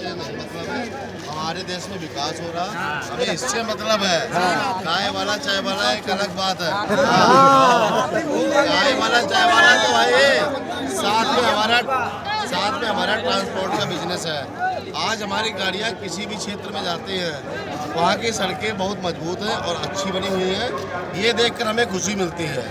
से नहीं मतलब है, हमारे देश में विकास हो रहा, हमें इससे मतलब है। चाय वाला एक अलग बात है। चाय वाला तो भाई साथ में हमारा ट्रांसपोर्ट का बिजनेस है। आज हमारी गाड़ियाँ किसी भी क्षेत्र में जाती हैं, वहाँ की सड़कें बहुत मजबूत हैं और अच्छी बनी हुई हैं। ये देखकर हमें खुशी मिलती है।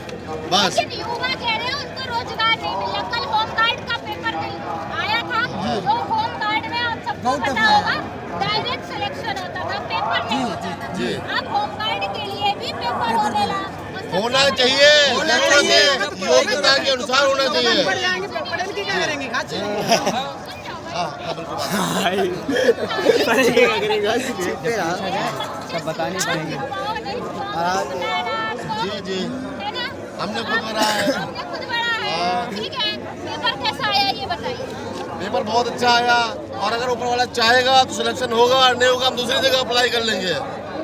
बस युवा कह रहे हैं उनको रोजगार नहीं मिला। कल होमगार्ड का पेपर नहीं आया था, तो होमगार्ड में आप सबको पता होगा डायरेक्ट सिलेक्शन होता था, पेपर नहीं होता था। अब होमगार्ड के लिए भी पेपर होना चाहिए, योग्यता के अनुसार होना चाहिए। सब बता नहीं पाएंगे। जी हमने खुद भरा है। ठीक है, पेपर कैसा आया ये बताइए। पेपर बहुत अच्छा आया, और अगर ऊपर वाला चाहेगा तो सिलेक्शन होगा, और नहीं होगा हम दूसरी जगह अप्लाई कर लेंगे।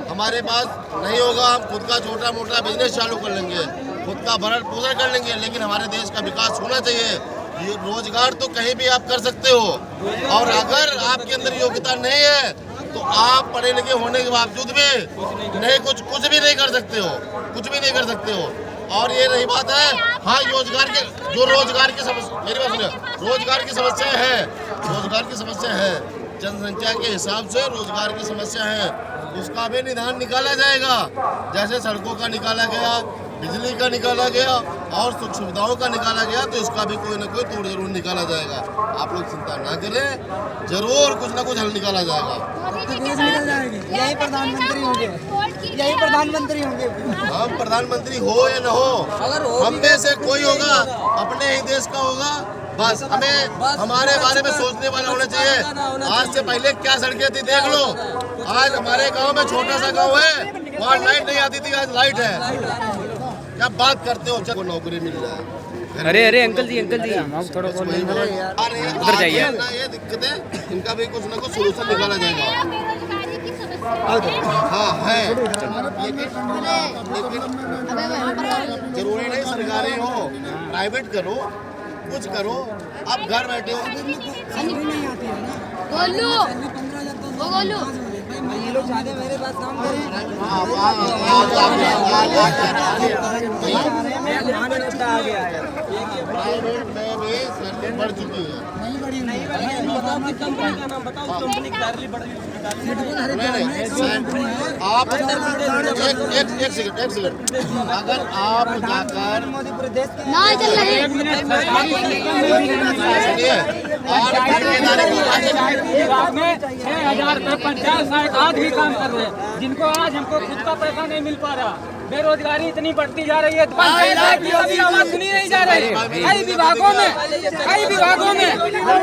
हमारे पास नहीं होगा हम खुद का छोटा मोटा बिजनेस चालू कर लेंगे, खुद का भरण पोषण कर लेंगे। लेकिन हमारे देश का विकास होना चाहिए। ये रोजगार तो कहीं भी आप कर सकते हो, और अगर आपके अंदर योग्यता नहीं है तो आप पढ़े लिखे होने के बावजूद भी नहीं कुछ भी नहीं कर सकते हो, कुछ भी नहीं कर सकते हो। और ये रही बात है, हाँ रोजगार की समस्या, मेरी बात सुनिए, रोजगार की समस्या है, जनसंख्या के हिसाब से रोजगार की समस्या है, उसका भी निदान निकाला जाएगा। जैसे सड़कों का निकाला गया, बिजली का निकाला गया और सुख सुविधाओं का निकाला गया, तो इसका भी कोई ना कोई तोड़ जरूर निकाला जाएगा। आप लोग चिंता ना करें, जरूर कुछ ना कुछ हल निकाला जाएगा। यही प्रधानमंत्री होंगे। हम प्रधानमंत्री हो या न हो, हम में से कोई होगा, अपने ही देश का होगा। बस हमें हमारे बारे में सोचने वाला होना चाहिए। आज से पहले क्या सड़कें थी देख लो। आज हमारे गांव में छोटा सा गांव है, वहाँ लाइट नहीं आती थी, आज लाइट है। क्या बात करते हो, चलो नौकरी मिल जाए। अरे अंकल जी हम थोड़ा उधर जाइए। ये दिक्कतें, इनका भी कुछ ना कुछ सोल्यूशन निकाला जाएगा। बेरोजगारी की समस्या हाँ है, लेकिन जरूरी नहीं सरकारी हो, प्राइवेट करो, कुछ करो। आप घर बैठे हो, गोलू ये लोग ज्यादा मेरे पास काम कर रहे हैं। प्राइवेट में भी सैलरी बढ़ चुकी है। आप एक सेकंड, अगर आप जाकर ना चल रहे में 6,000 रुपये पंचायत सहायक आज भी काम कर रहे हैं, जिनको आज हमको खुद का पैसा नहीं मिल पा रहा। बेरोजगारी इतनी बढ़ती जा रही है, पंचायत की अभी आवाज सुनी नहीं जा रही। कई विभागों में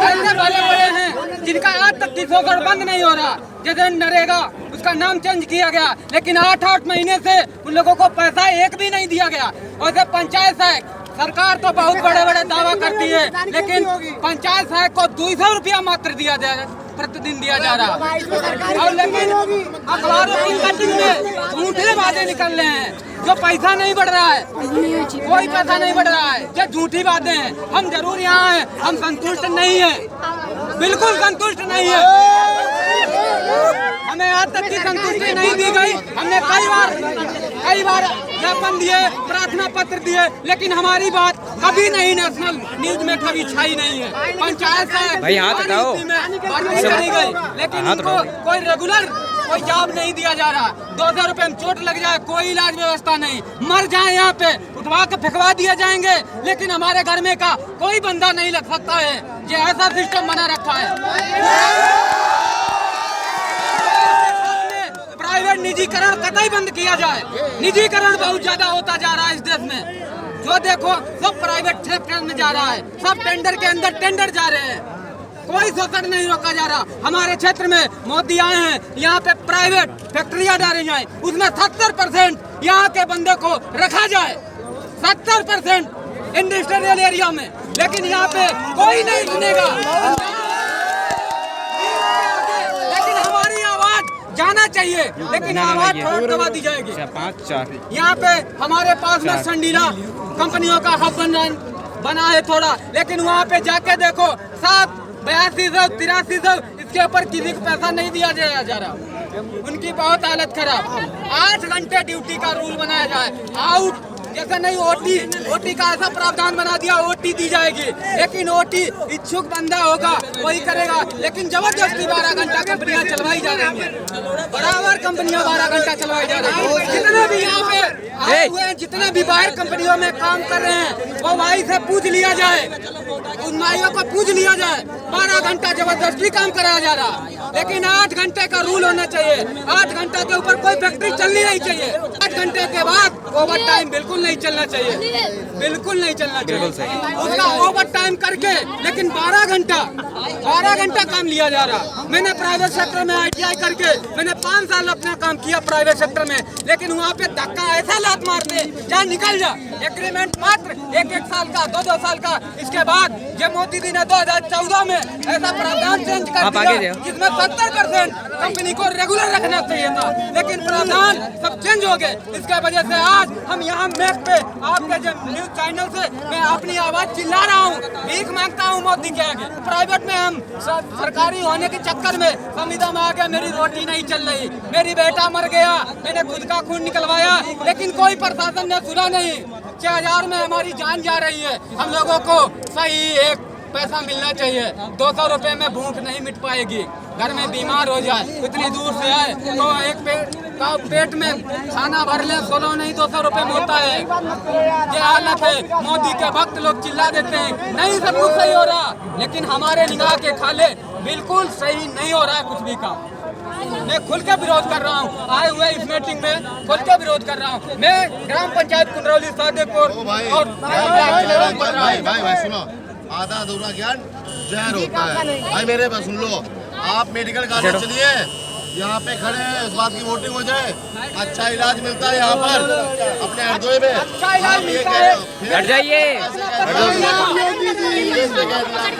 ऐसे बड़े बड़े हैं जिनका आज तक किसोगढ़ बंद नहीं हो रहा। जैसे नरेगा, उसका नाम चेंज किया गया, लेकिन 8 महीने से उन लोगों को पैसा एक भी नहीं दिया गया। और पंचायत सहायक, सरकार तो बहुत बड़े बड़े दावा करती है, लेकिन पंचायत सहायक को 200 रुपया मात्र दिया जाए, प्रतिदिन दिया जा रहा। और लेकिन अखबारों की कटिंग में झूठे वादे निकल रहे हैं, जो पैसा नहीं बढ़ रहा है, कोई पैसा नहीं बढ़ रहा है, ये झूठी बातें हैं। हम जरूर यहाँ हैं, हम संतुष्ट नहीं हैं, बिल्कुल संतुष्ट नहीं है। हमें आज तक की संतुष्टि नहीं दी गई। हमने कई बार ज्ञापन दिए, प्रार्थना पत्र दिए, लेकिन हमारी बात कभी नहीं नेशनल न्यूज में कभी छाई नहीं है। पंचायत से भाई हाथ हटाओ, नहीं गई, लेकिन इनको कोई रेगुलर कोई जॉब नहीं दिया जा रहा। 2,000 रुपए में चोट लग जाए, कोई इलाज व्यवस्था नहीं, मर जाए यहाँ पे उठवा के फेंकवा दिए जाएंगे, लेकिन हमारे घर में का कोई बंदा नहीं लग सकता है। ये ऐसा सिस्टम बना रखा है। प्राइवेट निजीकरण कतई बंद किया जाए। निजीकरण बहुत ज्यादा होता जा रहा है इस देश में। जो देखो सब प्राइवेट सेक्टर में जा रहा है, सब टेंडर के अंदर टेंडर जा रहे हैं, कोई शोषण नहीं रोका जा रहा। हमारे क्षेत्र में मोदी आए हैं, यहाँ पे प्राइवेट फैक्ट्रियां डाली जाए, उसमें 70% यहाँ के बंदे को रखा जाए, 70% इंडस्ट्रियल एरिया में, लेकिन यहाँ पे कोई नहीं सुनेगा। लेकिन हमारी आवाज जाना चाहिए, लेकिन आवाज थोड़ा दबा दी जाएगी। 5-4 यहाँ पे हमारे पास में संडीला कंपनियों का हब बना है थोड़ा, लेकिन वहाँ पे जाके देखो 82,000 83,000 उसके ऊपर किसी को पैसा नहीं दिया जाया जा रहा। उनकी बहुत हालत खराब। 8 घंटे ड्यूटी का रूल बनाया जाए, आउट जैसे नहीं ओटी का ऐसा प्रावधान बना दिया, ओटी दी जाएगी, लेकिन ओटी इच्छुक बंदा होगा वही करेगा। लेकिन जबरदस्ती 12 घंटा कंपनियां चलवाई जा रही हैं, बराबर कंपनियां 12 घंटा चलवाई जा रही हैं। जितने भी यहाँ पे आए हुए हैं, जितने भी बाहर कंपनियों में काम कर रहे हैं, वो भाई से पूछ लिया जाए, उन माइयों को पूछ लिया जाए। 12 घंटा जबरदस्ती काम कराया जा रहा, लेकिन 8 घंटे का रूल होना चाहिए। 8 घंटे के ऊपर कोई फैक्ट्री चलनी नहीं चाहिए। 8 घंटे के बाद ओवर टाइम बिल्कुल नहीं चलना चाहिए, बिल्कुल नहीं चलना चाहिए। उसका ओवर टाइम करके, लेकिन 12 घंटा काम लिया जा रहा। मैंने प्राइवेट सेक्टर में ITI करके मैंने 5 साल अपना काम किया प्राइवेट सेक्टर में, लेकिन वहाँ पे धक्का ऐसा लात मारते जा निकल जा। एग्रीमेंट मात्र 1-1 साल का, 2-2 साल का। इसके बाद जब मोदी जी ने 2014 में ऐसा प्रावधान चेंज कर दिया जिसमें 70% कंपनी को रेगुलर रखना चाहिए था, लेकिन प्रावधान सब चेंज हो गए। इसके वजह से आज हम यहाँ मैप पे आपके जो न्यूज चैनल से मैं अपनी आवाज चिल्ला रहा हूँ, भीख मांगता हूँ मोदी के आगे। प्राइवेट में हम सरकारी होने के चक्कर में संविदा में आ गए, मेरी रोटी नहीं चल रही, मेरी बेटा मर गया, मैंने खुद का खून निकलवाया, लेकिन कोई प्रशासन ने सुना नहीं। 6000 में हमारी जान जा रही है। हम लोगों को सही एक पैसा मिलना चाहिए। 200 रुपए में भूख नहीं मिट पाएगी। घर में बीमार हो जाए, इतनी दूर से आए तो एक पेट में खाना भर ले, 16 नहीं 200 रुपए में होता है। ये हालत है। मोदी के भक्त लोग चिल्ला देते हैं नहीं सब कुछ सही हो रहा, लेकिन हमारे निगाह के खाले बिल्कुल सही नहीं हो रहा है कुछ भी काम। मैं खुल के विरोध कर रहा हूँ, आए हुए इस मीटिंग में खुल के विरोध कर रहा हूँ। मैं ग्राम पंचायत कुंडरौली सादेपुर और भाई सुनो, आधा अधूरा ज्ञान जहर होता है। भाई मेरे पास सुन लो, आप मेडिकल कॉलेज चलिए, यहाँ पे खड़े हैं, इस बात की वोटिंग हो जाए। अच्छा इलाज मिलता है यहाँ पर अपने हरदोई में। अच्छा इलाज मिलता है। हट जाइए।